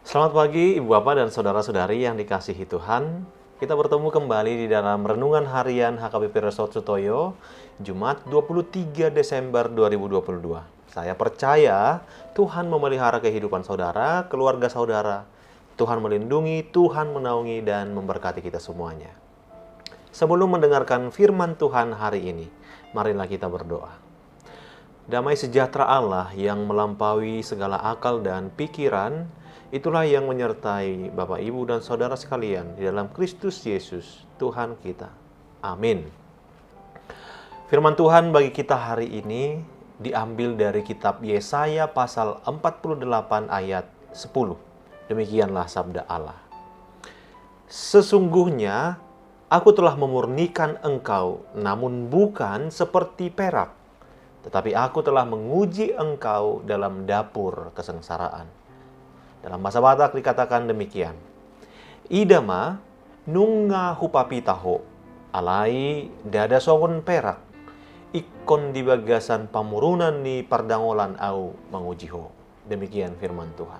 Selamat pagi Ibu Bapak dan Saudara-saudari yang dikasihi Tuhan. Kita bertemu kembali di dalam Renungan Harian HKBP Resort Sutoyo, Jumat 23 Desember 2022. Saya percaya Tuhan memelihara kehidupan saudara, keluarga saudara. Tuhan melindungi, Tuhan menaungi dan memberkati kita semuanya. Sebelum mendengarkan firman Tuhan hari ini, marilah kita berdoa. Damai sejahtera Allah yang melampaui segala akal dan pikiran, itulah yang menyertai Bapak, Ibu, dan Saudara sekalian di dalam Kristus Yesus, Tuhan kita. Amin. Firman Tuhan bagi kita hari ini diambil dari kitab Yesaya pasal 48 ayat 10. Demikianlah sabda Allah. Sesungguhnya aku telah memurnikan engkau, namun bukan seperti perak. Tetapi aku telah menguji engkau dalam dapur kesengsaraan. Dalam bahasa Batak dikatakan demikian. Idama nunga hupapi taho, alai dada songon perak, ikon di bagasan pamurunan ni pardangolan au mengujiho. Demikian firman Tuhan.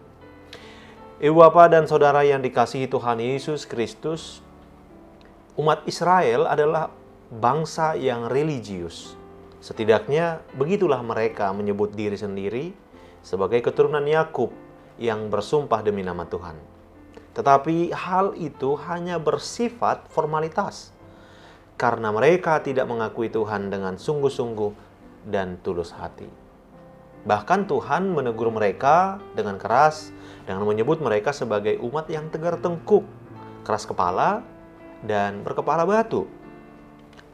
Ibu Bapak dan Saudara yang dikasihi Tuhan Yesus Kristus, umat Israel adalah bangsa yang religius. Setidaknya begitulah mereka menyebut diri sendiri sebagai keturunan Yakub yang bersumpah demi nama Tuhan. Tetapi hal itu hanya bersifat formalitas, karena mereka tidak mengakui Tuhan dengan sungguh-sungguh dan tulus hati. Bahkan Tuhan menegur mereka dengan keras dengan menyebut mereka sebagai umat yang tegar tengkuk, keras kepala, dan berkepala batu.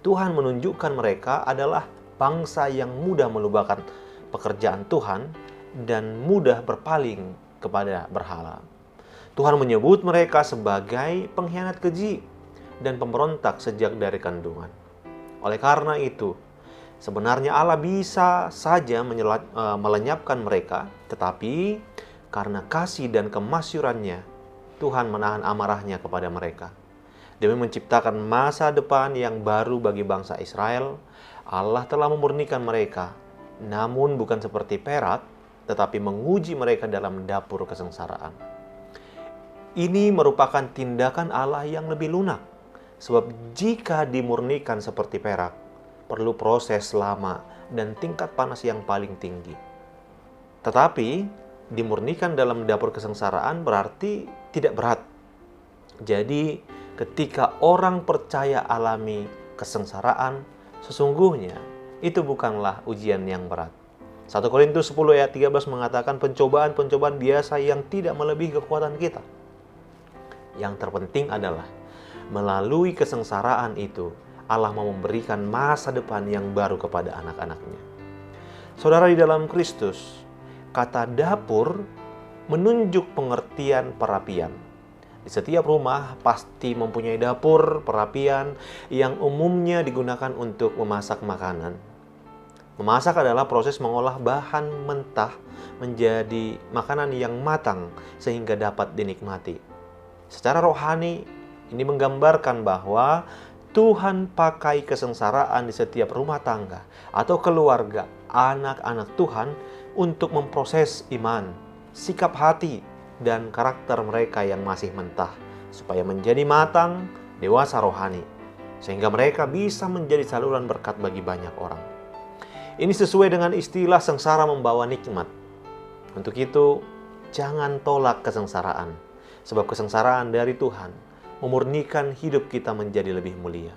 Tuhan menunjukkan mereka adalah bangsa yang mudah melupakan pekerjaan Tuhan dan mudah berpaling kepada berhala. Tuhan menyebut mereka sebagai pengkhianat keji dan pemberontak sejak dari kandungan. Oleh karena itu, sebenarnya Allah bisa saja melenyapkan mereka, tetapi karena kasih dan kemasyurannya, Tuhan menahan amarahnya kepada mereka. Demi menciptakan masa depan yang baru bagi bangsa Israel, Allah telah memurnikan mereka, namun bukan seperti perak, tetapi menguji mereka dalam dapur kesengsaraan. Ini merupakan tindakan Allah yang lebih lunak, sebab jika dimurnikan seperti perak, perlu proses lama dan tingkat panas yang paling tinggi. Tetapi dimurnikan dalam dapur kesengsaraan berarti tidak berat. Jadi ketika orang percaya alami kesengsaraan, sesungguhnya itu bukanlah ujian yang berat. 1 Korintus 10 ayat 13 mengatakan pencobaan-pencobaan biasa yang tidak melebihi kekuatan kita. Yang terpenting adalah melalui kesengsaraan itu Allah mau memberikan masa depan yang baru kepada anak-anaknya. Saudara di dalam Kristus, kata dapur menunjuk pengertian perapian. Di setiap rumah pasti mempunyai dapur perapian yang umumnya digunakan untuk memasak makanan. Memasak adalah proses mengolah bahan mentah menjadi makanan yang matang sehingga dapat dinikmati. Secara rohani, ini menggambarkan bahwa Tuhan pakai kesengsaraan di setiap rumah tangga atau keluarga anak-anak Tuhan untuk memproses iman, sikap hati, dan karakter mereka yang masih mentah, supaya menjadi matang, dewasa rohani, sehingga mereka bisa menjadi saluran berkat bagi banyak orang. Ini sesuai dengan istilah sengsara membawa nikmat. Untuk itu, jangan tolak kesengsaraan, sebab kesengsaraan dari Tuhan memurnikan hidup kita menjadi lebih mulia.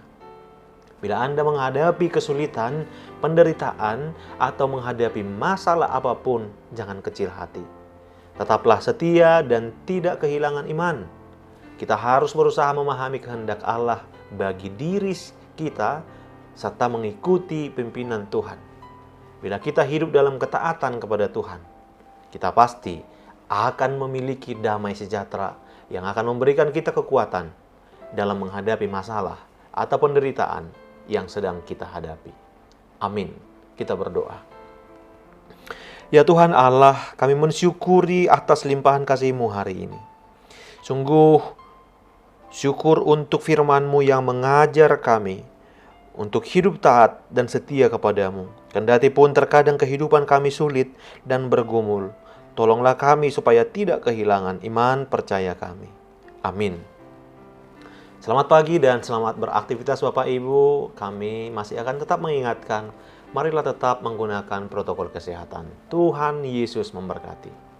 Bila Anda menghadapi kesulitan, penderitaan, atau menghadapi masalah apapun, jangan kecil hati. Tetaplah setia dan tidak kehilangan iman. Kita harus berusaha memahami kehendak Allah bagi diri kita, serta mengikuti pimpinan Tuhan. Bila kita hidup dalam ketaatan kepada Tuhan, kita pasti akan memiliki damai sejahtera yang akan memberikan kita kekuatan dalam menghadapi masalah atau penderitaan yang sedang kita hadapi. Amin. Kita berdoa. Ya Tuhan Allah, kami mensyukuri atas limpahan kasih-Mu hari ini. Sungguh syukur untuk firman-Mu yang mengajar kami untuk hidup taat dan setia kepadamu. Kendati pun terkadang kehidupan kami sulit dan bergumul, Tolonglah kami supaya tidak kehilangan iman percaya kami. Amin. Selamat pagi dan selamat beraktivitas Bapak Ibu. Kami masih akan tetap mengingatkan, marilah tetap menggunakan protokol kesehatan. Tuhan Yesus memberkati.